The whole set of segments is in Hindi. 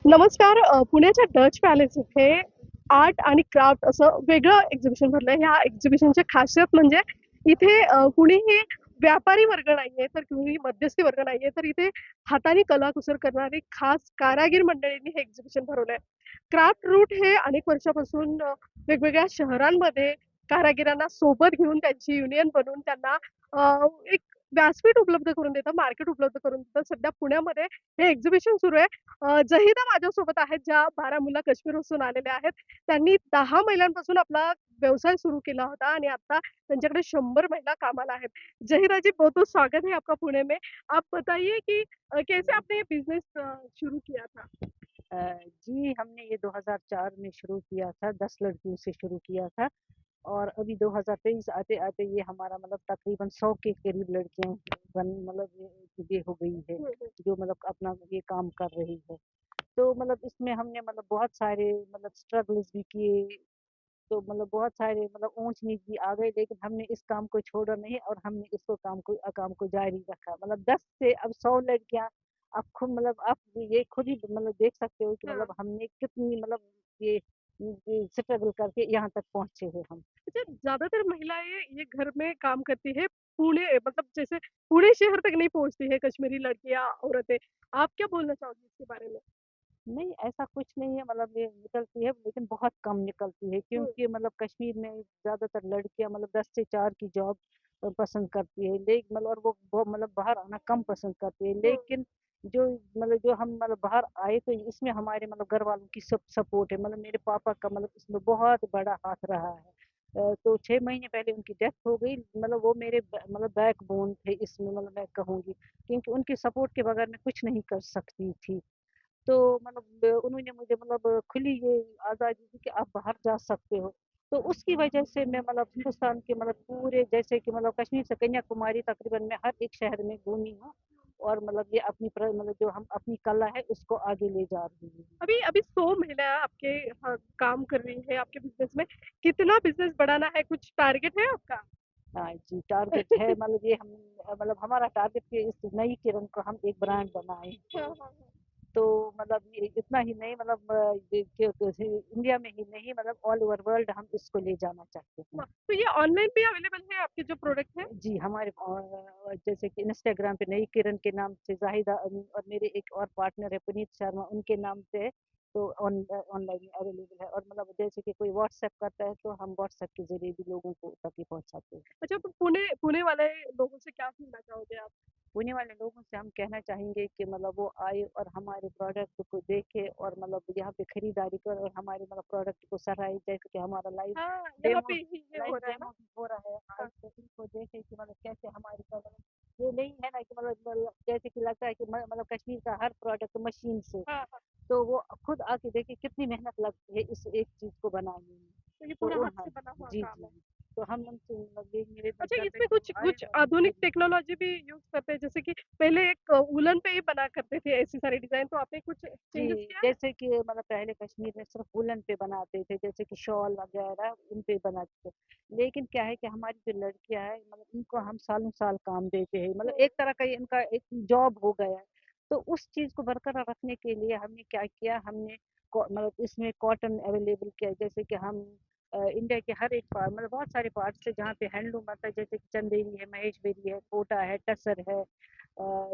नमस्कार. पुण्याच्या डच पॅलेस इथे आर्ट आणि क्राफ्ट असं वेगळं एक्झिबिशन भरलंय. ह्या एक्झिबिशनची खासियत म्हणजे इथे कुणीही व्यापारी वर्ग नाहीये, तर कुणी मध्यस्थी वर्ग नाहीये, तर इथे हाताने कलाकुसर करणारी खास कारागीर मंडळींनी हे एक्झिबिशन भरवलंय. क्राफ्ट रूट हे अनेक वर्षापासून वेगवेगळ्या शहरांमध्ये कारागिरांना सोबत घेऊन त्यांची युनियन बनवून त्यांना एक व्यासपीठ उपलब्ध करून देतं, मार्केट उपलब्ध करून देतं. सध्या पुण्यामध्ये हे एक्झिबिशन सुरू आहे. जहिदा माझ्यासोबत आहेत, ज्या बारामुल्ला काश्मीरपासून आलेल्या आहेत. त्यांनी 10 महिन्यांपासून आपला व्यवसाय सुरू केला होता आणि आता त्यांच्याकडे 100 महिला कामाला आहेत. जहिदा जी, बहुत-बहुत स्वागत है आपका पुणे में. आप बताइए कि कैसे आपने ये बिज़नेस शुरू किया था? अ, जी, हमने ये 2004 में शुरू किया था, 10 लड़कियों से शुरू किया था और अभी 2023 आते-आते ये हमारा मतलब तकरीबन 100 के करीब लड़कियाँ बन मतलब ये हो गई है, हुँ, हुँ। जो मतलब अपना ये काम कर रही है। तो मतलब इसमें हमने मतलब बहुत सारे मतलब स्ट्रगल्स भी किए, तो मतलब बहुत सारे मतलब ऊँच-नीच भी आ गए, लेकिन हमने इस काम को छोड़ा नहीं और हमने इसको काम को जारी रखा। मतलब 10 से अब 100 लड़कियाँ आप खुद मतलब आप ये खुद ही मतलब देख सकते हो कि हाँ। मतलब हमने कितनी मतलब ये ये स्ट्रगल करके यहाँ तक पहुँचे हैं हम। अच्छा, ज़्यादातर महिलाएँ ये घर में काम करती हैं, पुणे मतलब जैसे पुणे शहर तक नहीं पहुँचती है कश्मीरी लड़कियाँ, औरतें। आप क्या बोलना चाहोगी इसके बारे में? नहीं, ऐसा कुछ नहीं है मतलब ये निकलती है लेकिन बहुत कम निकलती है हुँ, क्योंकि मतलब कश्मीर में ज़्यादातर लड़कियाँ मतलब 10 से 4 की जॉब पसंद करती है। लेकिन मतलब और वो मतलब बाहर आना कम पसंद करती है। हुँ। लेकिन जो हम मतलब बाहर आए तो इसमें हमारे मतलब घरवालों की सब सपोर्ट है। मतलब मेरे पापा का मतलब इसमें बहुत बड़ा हाथ रहा है। तो 6 महीने पहले उनकी डेथ हो गई। मतलब वो मेरे मतलब बैकबोन थे इसमें मतलब मैं कहूँगी क्योंकि उनके सपोर्ट के बगैर मैं कुछ नहीं कर सकती थी। तो मतलब उन्होंने मुझे मतलब खुली ये आज़ादी दी कि आप बाहर जा सकते हो। तो उसकी वजह से मैं मतलब हिंदुस्तान के मतलब पूरे जैसे कि मतलब कश्मीर से कन्याकुमारी तकरीबन मैं हर एक शहर में घूमी हूँ और मतलब ये मतलब जो हम अपनी कला है उसको आगे ले जा रही हूँ। अभी अभी 100 महिलाएँ आपके यहाँ काम कर रही हैं आपके बिज़नेस में। कितना बिज़नेस बढ़ाना है, कुछ टारगेट है आपका? हाँ जी, टारगेट है मतलब ये हम मतलब हमारा टारगेट कि इस नई किरण को हम एक ब्रांड बनाएँ। हाँ, हाँ, हाँ। तो मतलब ये इतना ही नहीं मतलब ये इंडिया में ही नहीं मतलब ऑल ओवर वर्ल्ड हम इसको ले जाना चाहते हैं। वाह! तो ये ऑनलाइन भी अवेलेबल है आपके जो प्रोडक्ट हैं? जी, हमारे जैसे कि इंस्टाग्राम पे नई किरण के नाम से ज़ाहिदा अमीन और मेरे एक और पार्टनर है पुनीत शर्मा, उनके नाम से है, तो ऑनलाइन अवेलेबल है और मतलब जैसे कि कोई व्हाट्सएप करता है, तो हम व्हाट्सएप के ज़रिए भी लोगों को तक ये पहुँचाते हैं। अच्छा, तो पुणे पुणे वाले लोगों से क्या कहना चाहोगे आप? पुणे वाले लोगों से हम कहना चाहेंगे कि मतलब वो आए और हमारे प्रोडक्ट को देखे और मतलब यहाँ पे खरीदारी करे और हमारे मतलब प्रोडक्ट को सराहे जैसे कि हमारा हाँ, यहाँ डेमो पे ही ये हो लाइव रहा है ना? डेमो भी हो रहा है हाँ, आज, तो इनको देखे कि मतलब कैसे हमारी प्रोडक्ट ये नहीं है ना कि मतलब जैसे कि लगता है कि मतलब कश्मीर का हर प्रोडक्ट मशीन से, हाँ, हाँ। तो वो खुद आके देखे कितनी मेहनत लगती है इस एक चीज़ को बनाने में। तो ये तो पूरा हाथ हाँ, से बना हुआ जी काम जी, है। तो हम उनसे मतलब ये निवेदन अच्छा, करते हैं इसमें कि कुछ वो आए कुछ और आधुनिक खरीद। टेक्नोलॉजी भी यूज़ करते हैं, जैसे कि पहले एक वूलन पे ही बना करते थे ऐसी सारी डिज़ाइन, तो आपने कुछ चेंजेस जी, किया है? जैसे कि मतलब पहले कश्मीर में सिर्फ़ वूलन पे बनाते थे, जैसे कि शॉल वगैरह उन पे बनाते थे। लेकिन क्या है कि हमारी जो लड़कियाँ हैं मतलब इनको हम सालों-साल काम देते हैं, मतलब हुँ, एक तरह का ये इनका एक जॉब हो गया है। तो उस चीज़ को बरकरार रखने के लिए हमने क्या किया, हमने मतलब इसमें कॉटन अवेलेबल किया, जैसे कि हम इंडिया के हर एक पार्ट मतलब बहुत सारे पार्ट्स है जहाँ पे हैंडलूम आता है, जैसे कि चंदेरी है, महेश्वरी है, कोटा है, टसर है,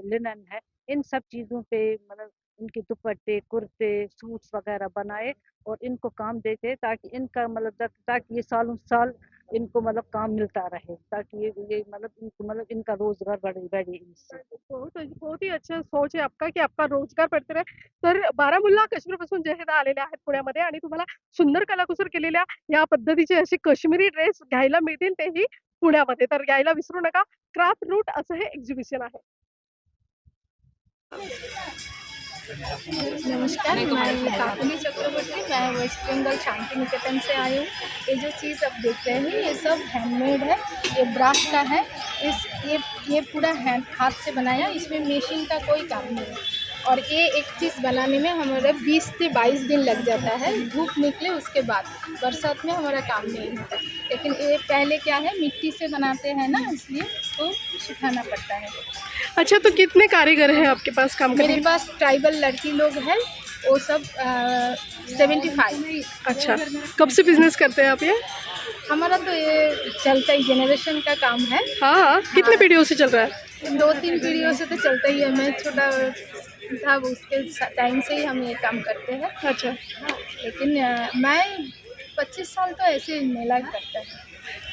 लिनन है, इन सब चीज़ों पे मतलब इनके दुपट्टे, कुर्ते, सूट्स वगैरह बनाए और इनको काम देते ताकि इनका मतलब ताकि ये सालों-साल इनको मतलब काम मिलता रहे, ताकि ये मतलब इनको मतलब इनका रोज़गार बढ़े बढ़े इनसे। बहुत ही अच्छा सोच आहे आपका, की आपका रोजगार पडते रहे. तर बारामुल्ला काश्मीरपासून जहेदा आलेल्या आहेत पुण्यामध्ये आणि तुम्हाला सुंदर कलाकुसर केलेल्या या पद्धतीचे असे काश्मीरी ड्रेस घ्यायला मिळतील तेही पुण्यामध्ये. तर घ्यायला विसरू नका. क्राफ्ट रूट असं हे एक्झिबिशन आहे. नमस्कार, मैं काकली चक्रवर्ती, मैं वेस्ट बंगाल शांति निकेतन से आई हूँ। ये जो चीज़ आप देख रहे हैं ये सब हैंडमेड है, ये ब्रास का है। इस ये पूरा हैंड हाथ से बनाया, इसमें मशीन का कोई काम नहीं है। और ये एक चीज़ बनाने में हमारा 20 से 22 दिन लग जाता है, धूप निकले उसके बाद। बरसात में हमारा काम नहीं होता, लेकिन ये पहले क्या है मिट्टी से बनाते हैं ना, इसलिए इसको सुखाना पड़ता है। अच्छा, तो कितने कारीगर हैं आपके पास काम करने मेरे के लिए? पास ट्राइबल लड़की लोग हैं, वो सब 75। अच्छा, कब से बिजनेस करते हैं आप ये? हमारा तो ये चलता ही जनरेशन का काम है। हाँ, कितने पीढ़ियों से चल रहा है? 2-3 पीढ़ियों से तो चलता ही है। मैं छोटा था उसके टाइम से ही हम ये काम करते हैं। अच्छा, लेकिन मैं 25 साल तो ऐसे ही मेला करता है।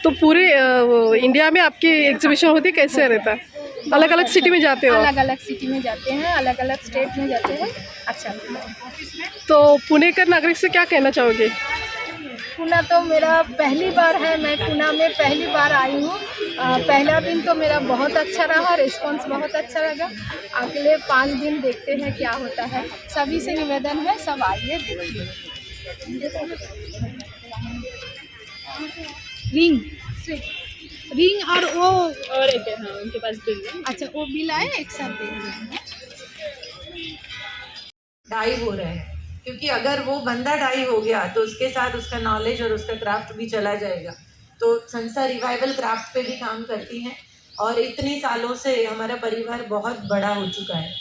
तो पूरे वो इंडिया में आपकी एग्जीबिशन होती है, कैसे रहता है? अलग अलग सिटी में जाते हो आप? अलग अलग सिटी में जाते हैं, अलग अलग स्टेट में जाते हैं। अच्छा लगता है। तो पुणे का नागरिक से क्या कहना चाहोगे? पुणे तो मेरा पहली बार है, मैं पुणे में पहली बार आई हूँ। पहला दिन तो मेरा बहुत अच्छा रहा, रिस्पांस बहुत अच्छा लगा। अगले 5 दिन देखते हैं क्या होता है। सभी से निवेदन है, सब आइए देखिए। रिंग और वो और एक है, हाँ उनके पास बिल है। अच्छा वो बिल आए एक साथ दे देंगे। डाई हो रहे हैं, क्योंकि अगर वो बंदा डाई हो गया तो उसके साथ उसका नॉलेज और उसका क्राफ्ट भी चला जाएगा। तो संस्था रिवाइवल क्राफ्ट पे भी काम करती है और इतने सालों से हमारा परिवार बहुत बड़ा हो चुका है।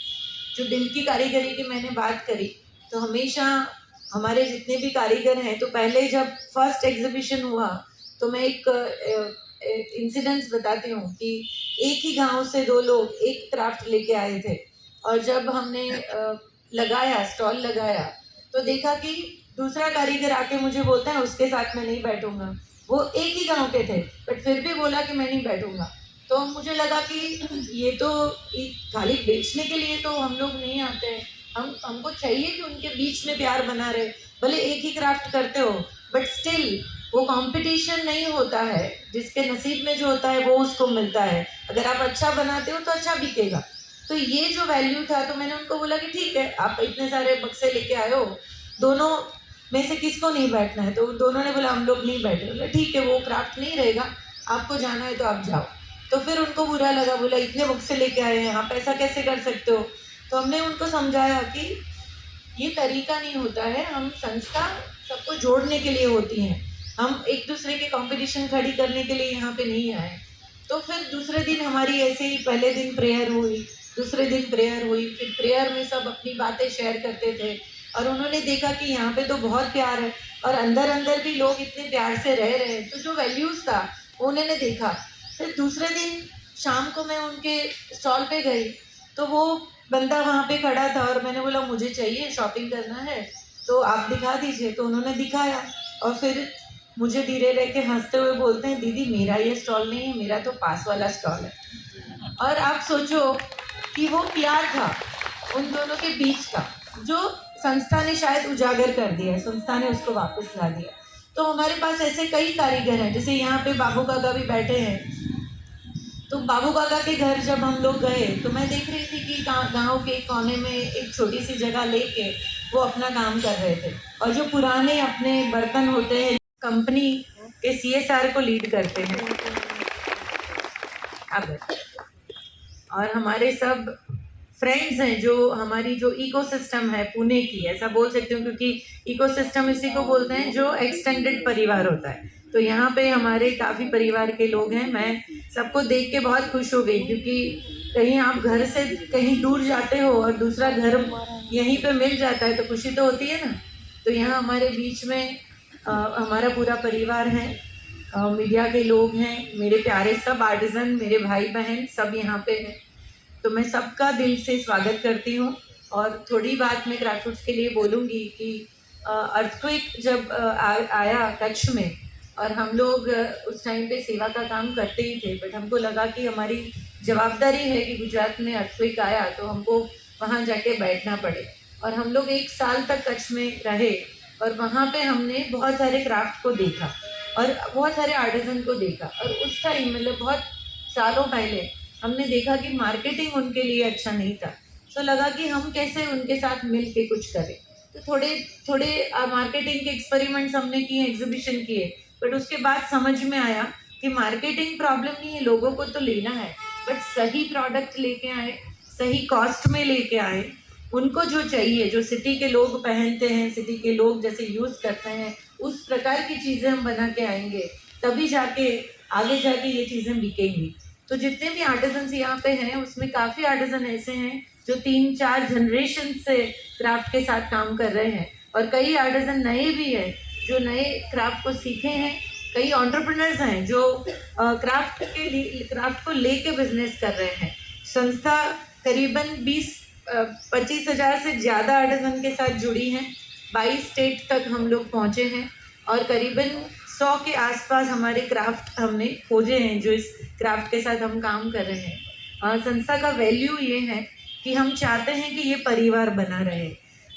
जो दिल की कारीगरी की मैंने बात करी, तो हमेशा हमारे जितने भी कारीगर हैं, तो पहले जब फर्स्ट एग्जीबिशन हुआ तो मैं एक इंसिडेंट्स बताती हूँ कि एक ही गांव से 2 लोग एक क्राफ्ट लेके आए थे और जब हमने लगाया, स्टॉल लगाया, तो देखा कि दूसरा कारीगर आके मुझे बोलता है उसके साथ मैं नहीं बैठूंगा। वो एक ही गांव के थे बट फिर भी बोला कि मैं नहीं बैठूंगा। तो मुझे लगा कि ये तो खाली बेचने के लिए तो हम लोग नहीं आते हैं, हमको चाहिए कि उनके बीच में प्यार बना रहे। भले एक ही क्राफ्ट करते हो बट स्टिल वो कंपटीशन नहीं होता है, जिसके नसीब में जो होता है वो उसको मिलता है। अगर आप अच्छा बनाते हो तो अच्छा बिकेगा। तो ये जो वैल्यू था, तो मैंने उनको बोला कि ठीक है, आप इतने सारे बक्से लेके आए हो, दोनों में से किसको नहीं बैठना है? तो दोनों ने बोला हम लोग नहीं बैठे। बोला ठीक है, वो क्राफ्ट नहीं रहेगा, आपको जाना है तो आप जाओ। तो फिर उनको बुरा लगा, बोला इतने बक्से लेके आए हैं आप, ऐसा कैसे कर सकते हो? तो हमने उनको समझाया कि ये तरीका नहीं होता है, हम संस्था सबको जोड़ने के लिए होती हैं, हम एक दूसरे के कंपटीशन खड़ी करने के लिए यहाँ पे नहीं आए। तो फिर दूसरे दिन हमारी ऐसे ही पहले दिन प्रेयर हुई, दूसरे दिन प्रेयर हुई, फिर प्रेयर में सब अपनी बातें शेयर करते थे और उन्होंने देखा कि यहाँ पे तो बहुत प्यार है और अंदर अंदर भी लोग इतने प्यार से रह रहे हैं। तो जो वैल्यूज़ था उन्होंने देखा। फिर दूसरे दिन शाम को मैं उनके स्टॉल पे गई तो वो बंदा वहाँ पे खड़ा था और मैंने बोला मुझे चाहिए, शॉपिंग करना है, तो आप दिखा दीजिए। तो उन्होंने दिखाया और फिर मुझे धीरे रह के हंसते हुए बोलते हैं दीदी मेरा ये स्टॉल नहीं है, मेरा तो पास वाला स्टॉल है। और आप सोचो कि वो प्यार था उन दोनों के बीच का, जो संस्था ने शायद उजागर कर दिया, संस्था ने उसको वापस ला दिया। तो हमारे पास ऐसे कई कारीगर हैं, जैसे यहाँ पे बाबू काका भी बैठे हैं। तो बाबू काका के घर जब हम लोग गए तो मैं देख रही थी कि गांव के कोने में एक छोटी सी जगह लेके वो अपना काम कर रहे थे और जो पुराने अपने बर्तन होते हैं कंपनी के CSR को लीड करते हैं। अब और हमारे सब फ्रेंड्स हैं, जो हमारी जो इकोसिस्टम है पुणे की, ऐसा बोल सकती हूँ क्योंकि इकोसिस्टम इसी को बोलते हैं जो एक्सटेंडेड परिवार होता है। तो यहाँ पे हमारे काफ़ी परिवार के लोग हैं। मैं सबको देख के बहुत खुश हो गई, क्योंकि कहीं आप घर से कहीं दूर जाते हो और दूसरा घर यहीं पे मिल जाता है तो खुशी तो होती है ना। तो यहाँ हमारे बीच में हमारा पूरा परिवार है, मीडिया के लोग हैं, मेरे प्यारे सब आर्टिजन, मेरे भाई बहन सब यहाँ पे हैं। तो मैं सबका दिल से स्वागत करती हूँ। और थोड़ी बात मैं क्राफ्ट्स के लिए बोलूँगी कि अर्थक्वेक जब आया कच्छ में और हम लोग उस टाइम पे सेवा का काम करते ही थे, बट हमको लगा कि हमारी जवाबदारी है कि गुजरात में अर्थक्वेक आया तो हमको वहाँ जाके बैठना पड़े। और हम लोग 1 साल तक कच्छ में रहे और वहाँ पे हमने बहुत सारे क्राफ्ट को देखा और बहुत सारे आर्टिजन को देखा। और उस टाइम मतलब बहुत सालों पहले हमने देखा कि मार्केटिंग उनके लिए अच्छा नहीं था। तो लगा कि हम कैसे उनके साथ मिल के कुछ करें। तो थोड़े मार्केटिंग के एक्सपेरिमेंट्स हमने किए, एग्जीबिशन किए, बट उसके बाद समझ में आया कि मार्केटिंग प्रॉब्लम नहीं है, लोगों को तो लेना है, बट सही प्रोडक्ट लेके आए, सही कॉस्ट में लेके आए, उनको जो चाहिए, जो सिटी के लोग पहनते हैं, सिटी के लोग जैसे यूज़ करते हैं, उस प्रकार की चीज़ें हम बना के आएंगे, तभी जाके आगे जाके ये चीज़ें बिकेंगी। तो जितने भी आर्टिजन्स यहाँ पे हैं उसमें काफ़ी आर्टिजन ऐसे हैं जो 3-4 जनरेशन से क्राफ्ट के साथ काम कर रहे हैं, और कई आर्टिजन नए भी हैं जो नए क्राफ्ट को सीखे हैं, कई एंटरप्रेन्योर्स हैं जो क्राफ्ट को लेके बिजनेस कर रहे हैं। संस्था करीबन 20-25 हज़ार से ज़्यादा आर्टिजन के साथ जुड़ी हैं। 22 स्टेट तक हम लोग पहुँचे हैं और करीबन 100 के आसपास हमारे क्राफ्ट हमने खोजे हैं जो इस क्राफ्ट के साथ हम काम कर रहे हैं। संस्था का वैल्यू ये है कि हम चाहते हैं कि ये परिवार बना रहे।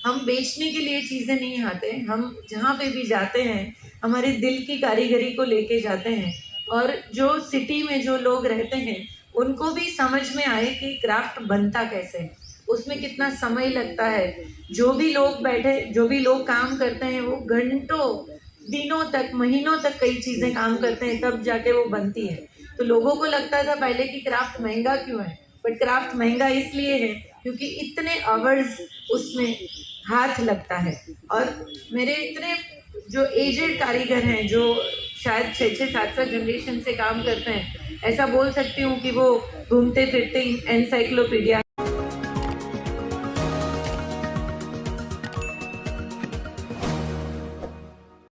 हम बेचने के लिए चीज़ें नहीं आते, हम जहाँ पे भी जाते हैं हमारे दिल की कारीगरी को लेके जाते हैं, और जो सिटी में जो लोग रहते हैं उनको भी समझ में आए कि क्राफ्ट बनता कैसे है, उसमें कितना समय लगता है। जो भी लोग काम करते हैं वो घंटों, दिनों तक, महीनों तक कई चीज़ें काम करते हैं, तब जाके वो बनती है। तो लोगों को लगता था पहले कि क्राफ्ट महंगा क्यों है, बट क्राफ्ट महंगा इसलिए है क्योंकि इतने आवर्स उसमें हाथ लगता है। और मेरे इतने जो एजेड कारीगर हैं जो शायद 6-7 जनरेशन से काम करते हैं, ऐसा बोल सकती हूँ कि वो घूमते फिरते एनसाइक्लोपीडिया